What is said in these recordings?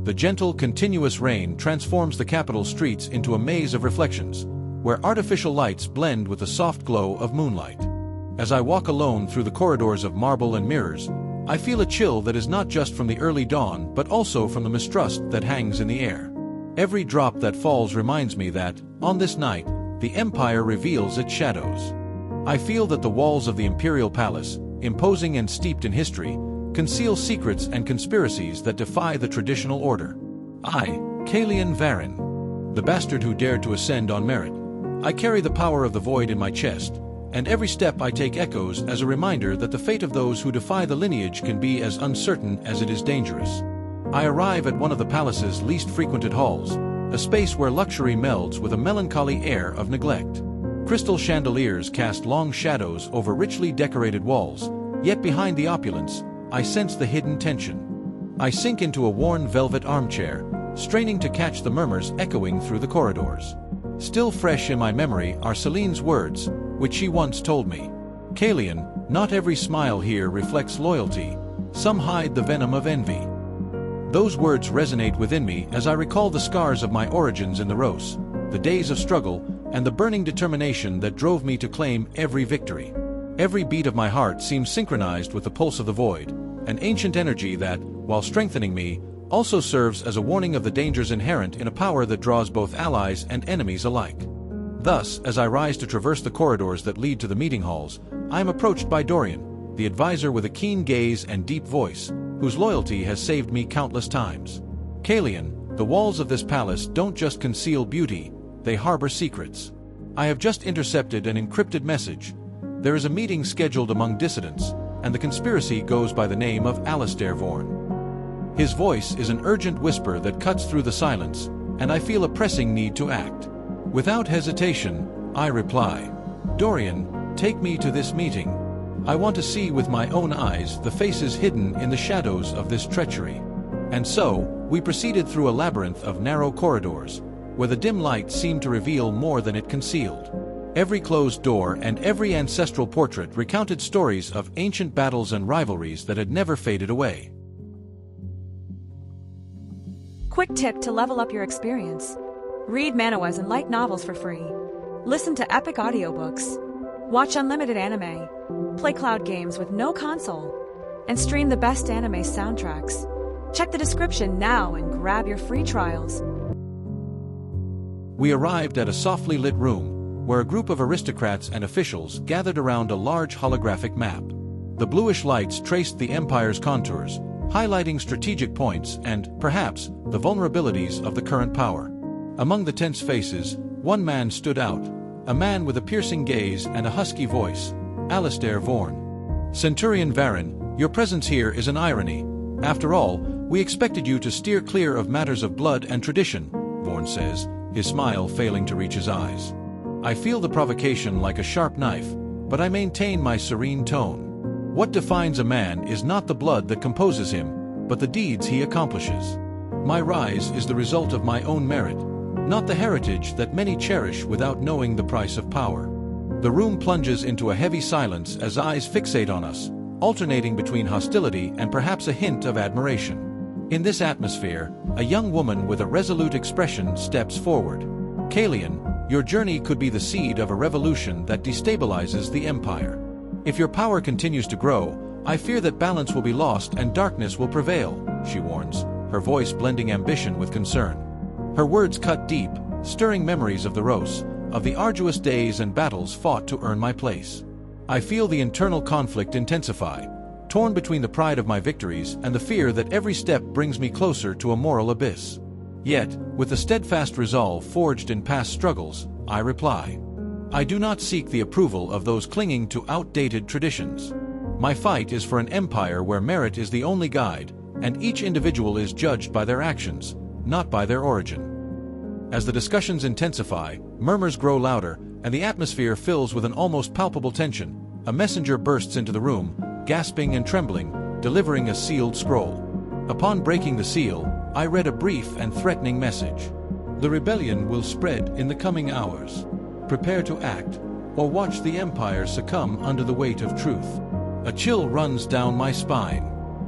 The gentle, continuous rain transforms the capital streets into a maze of reflections, where artificial lights blend with the soft glow of moonlight. As I walk alone through the corridors of marble and mirrors, I feel a chill that is not just from the early dawn but also from the mistrust that hangs in the air. Every drop that falls reminds me that, on this night, the Empire reveals its shadows. I feel that the walls of the Imperial Palace, imposing and steeped in history, conceal secrets and conspiracies that defy the traditional order. I, Kaelion Varyn, the bastard who dared to ascend on merit. I carry the power of the void in my chest, and every step I take echoes as a reminder that the fate of those who defy the lineage can be as uncertain as it is dangerous. I arrive at one of the palace's least frequented halls, a space where luxury melds with a melancholy air of neglect. Crystal chandeliers cast long shadows over richly decorated walls, yet behind the opulence, I sense the hidden tension. I sink into a worn velvet armchair, straining to catch the murmurs echoing through the corridors. Still fresh in my memory are Celine's words, which she once told me. Kaelion, not every smile here reflects loyalty. Some hide the venom of envy. Those words resonate within me as I recall the scars of my origins in the Rose, the days of struggle, and the burning determination that drove me to claim every victory. Every beat of my heart seems synchronized with the pulse of the void, an ancient energy that, while strengthening me, also serves as a warning of the dangers inherent in a power that draws both allies and enemies alike. Thus, as I rise to traverse the corridors that lead to the meeting halls, I am approached by Dorian, the advisor with a keen gaze and deep voice, whose loyalty has saved me countless times. Kaelion, the walls of this palace don't just conceal beauty, they harbor secrets. I have just intercepted an encrypted message. There is a meeting scheduled among dissidents, and the conspiracy goes by the name of Alistair Vaughan. His voice is an urgent whisper that cuts through the silence, and I feel a pressing need to act. Without hesitation, I reply, "Dorian, take me to this meeting. I want to see with my own eyes the faces hidden in the shadows of this treachery." And so, we proceeded through a labyrinth of narrow corridors, where the dim light seemed to reveal more than it concealed. Every closed door and every ancestral portrait recounted stories of ancient battles and rivalries that had never faded away. Quick tip to level up your experience. Read Manhwas and light novels for free. Listen to epic audiobooks. Watch unlimited anime. Play cloud games with no console. And stream the best anime soundtracks. Check the description now and grab your free trials. We arrived at a softly lit room, where a group of aristocrats and officials gathered around a large holographic map. The bluish lights traced the Empire's contours, highlighting strategic points and, perhaps, the vulnerabilities of the current power. Among the tense faces, one man stood out, a man with a piercing gaze and a husky voice, Alistair Vaughan. "Centurion Varyn, your presence here is an irony. After all, we expected you to steer clear of matters of blood and tradition," Vaughan says, his smile failing to reach his eyes. I feel the provocation like a sharp knife, but I maintain my serene tone. What defines a man is not the blood that composes him, but the deeds he accomplishes. My rise is the result of my own merit, not the heritage that many cherish without knowing the price of power. The room plunges into a heavy silence as eyes fixate on us, alternating between hostility and perhaps a hint of admiration. In this atmosphere, a young woman with a resolute expression steps forward. "Kaelion, your journey could be the seed of a revolution that destabilizes the Empire. If your power continues to grow, I fear that balance will be lost and darkness will prevail," she warns, her voice blending ambition with concern. Her words cut deep, stirring memories of the Rose, of the arduous days and battles fought to earn my place. I feel the internal conflict intensify, torn between the pride of my victories and the fear that every step brings me closer to a moral abyss. Yet, with the steadfast resolve forged in past struggles, I reply, "I do not seek the approval of those clinging to outdated traditions. My fight is for an empire where merit is the only guide, and each individual is judged by their actions, not by their origin." As the discussions intensify, murmurs grow louder, and the atmosphere fills with an almost palpable tension. A messenger bursts into the room, gasping and trembling, delivering a sealed scroll. Upon breaking the seal, I read a brief and threatening message. "The rebellion will spread in the coming hours. Prepare to act, or watch the Empire succumb under the weight of truth." A chill runs down my spine.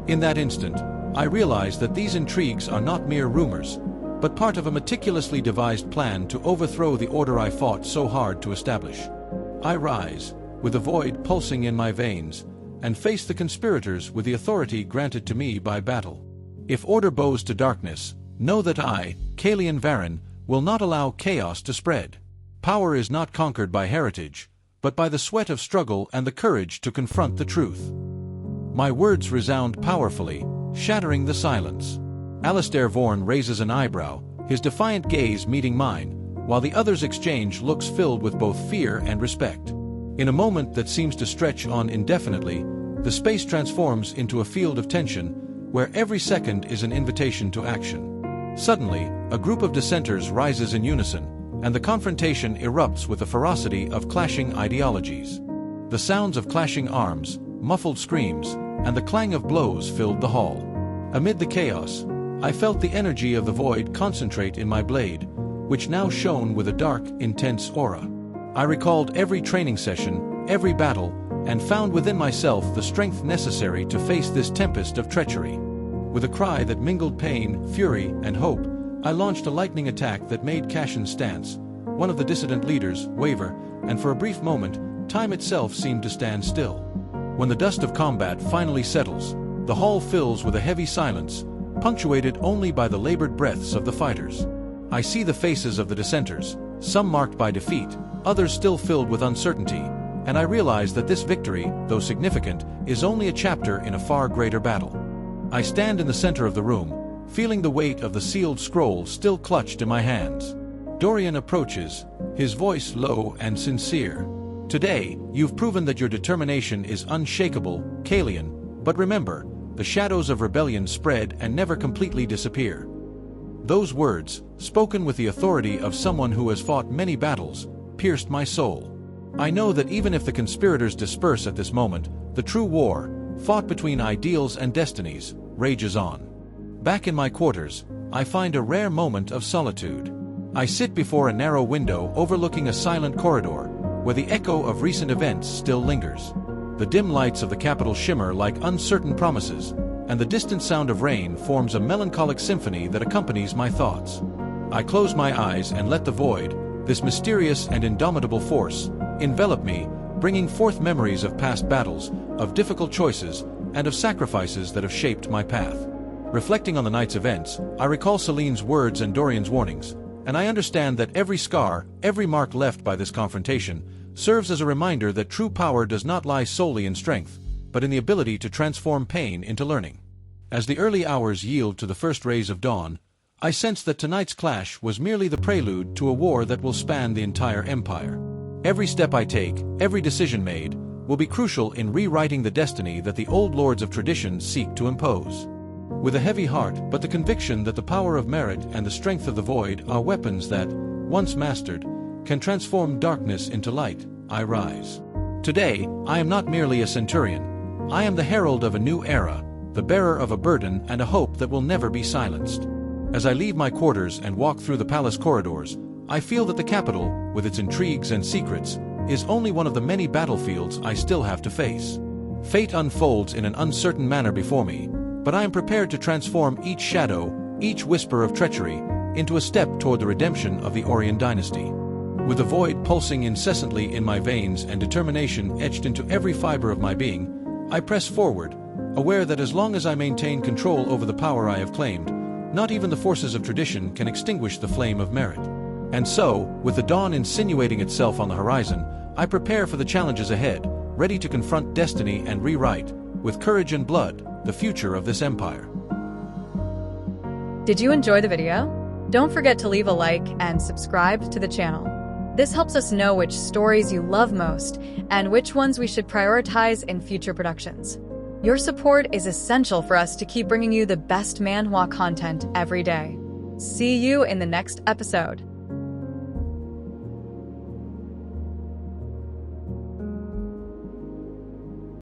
In that instant, I realize that these intrigues are not mere rumors, but part of a meticulously devised plan to overthrow the order I fought so hard to establish. I rise, with the void pulsing in my veins, and face the conspirators with the authority granted to me by battle. If order bows to darkness, know that I, Kaelion Varyn, will not allow chaos to spread. Power is not conquered by heritage, but by the sweat of struggle and the courage to confront the truth. My words resound powerfully, shattering the silence. Alistair Vaughan raises an eyebrow, his defiant gaze meeting mine, while the others exchange looks filled with both fear and respect. In a moment that seems to stretch on indefinitely, the space transforms into a field of tension, where every second is an invitation to action. Suddenly, a group of dissenters rises in unison, and the confrontation erupts with the ferocity of clashing ideologies. The sounds of clashing arms, muffled screams, and the clang of blows filled the hall. Amid the chaos, I felt the energy of the void concentrate in my blade, which now shone with a dark, intense aura. I recalled every training session, every battle, and found within myself the strength necessary to face this tempest of treachery. With a cry that mingled pain, fury, and hope, I launched a lightning attack that made Cassian's stance, one of the dissident leaders, waver, and for a brief moment, time itself seemed to stand still. When the dust of combat finally settles, the hall fills with a heavy silence, punctuated only by the labored breaths of the fighters. I see the faces of the dissenters, some marked by defeat, others still filled with uncertainty, and I realize that this victory, though significant, is only a chapter in a far greater battle. I stand in the center of the room, feeling the weight of the sealed scroll still clutched in my hands. Dorian approaches, his voice low and sincere. Today, you've proven that your determination is unshakable, Kaelion, but remember, the shadows of rebellion spread and never completely disappear. Those words, spoken with the authority of someone who has fought many battles, pierced my soul. I know that even if the conspirators disperse at this moment, the true war, fought between ideals and destinies, rages on. Back in my quarters, I find a rare moment of solitude. I sit before a narrow window overlooking a silent corridor, where the echo of recent events still lingers. The dim lights of the capital shimmer like uncertain promises, and the distant sound of rain forms a melancholic symphony that accompanies my thoughts. I close my eyes and let the void, this mysterious and indomitable force, envelop me, bringing forth memories of past battles, of difficult choices, and of sacrifices that have shaped my path. Reflecting on the night's events, I recall Celine's words and Dorian's warnings, and I understand that every scar, every mark left by this confrontation, serves as a reminder that true power does not lie solely in strength, but in the ability to transform pain into learning. As the early hours yield to the first rays of dawn, I sense that tonight's clash was merely the prelude to a war that will span the entire empire. Every step I take, every decision made, will be crucial in rewriting the destiny that the old lords of tradition seek to impose. With a heavy heart, but the conviction that the power of merit and the strength of the void are weapons that, once mastered, can transform darkness into light, I rise. Today, I am not merely a centurion. I am the herald of a new era, the bearer of a burden and a hope that will never be silenced. As I leave my quarters and walk through the palace corridors, I feel that the capital, with its intrigues and secrets, is only one of the many battlefields I still have to face. Fate unfolds in an uncertain manner before me, but I am prepared to transform each shadow, each whisper of treachery, into a step toward the redemption of the Orien dynasty. With the void pulsing incessantly in my veins and determination etched into every fiber of my being, I press forward, aware that as long as I maintain control over the power I have claimed, not even the forces of tradition can extinguish the flame of merit. And so, with the dawn insinuating itself on the horizon, I prepare for the challenges ahead, ready to confront destiny and rewrite, with courage and blood, the future of this empire. Did you enjoy the video? Don't forget to leave a like and subscribe to the channel. This helps us know which stories you love most and which ones we should prioritize in future productions. Your support is essential for us to keep bringing you the best manhwa content every day. See you in the next episode.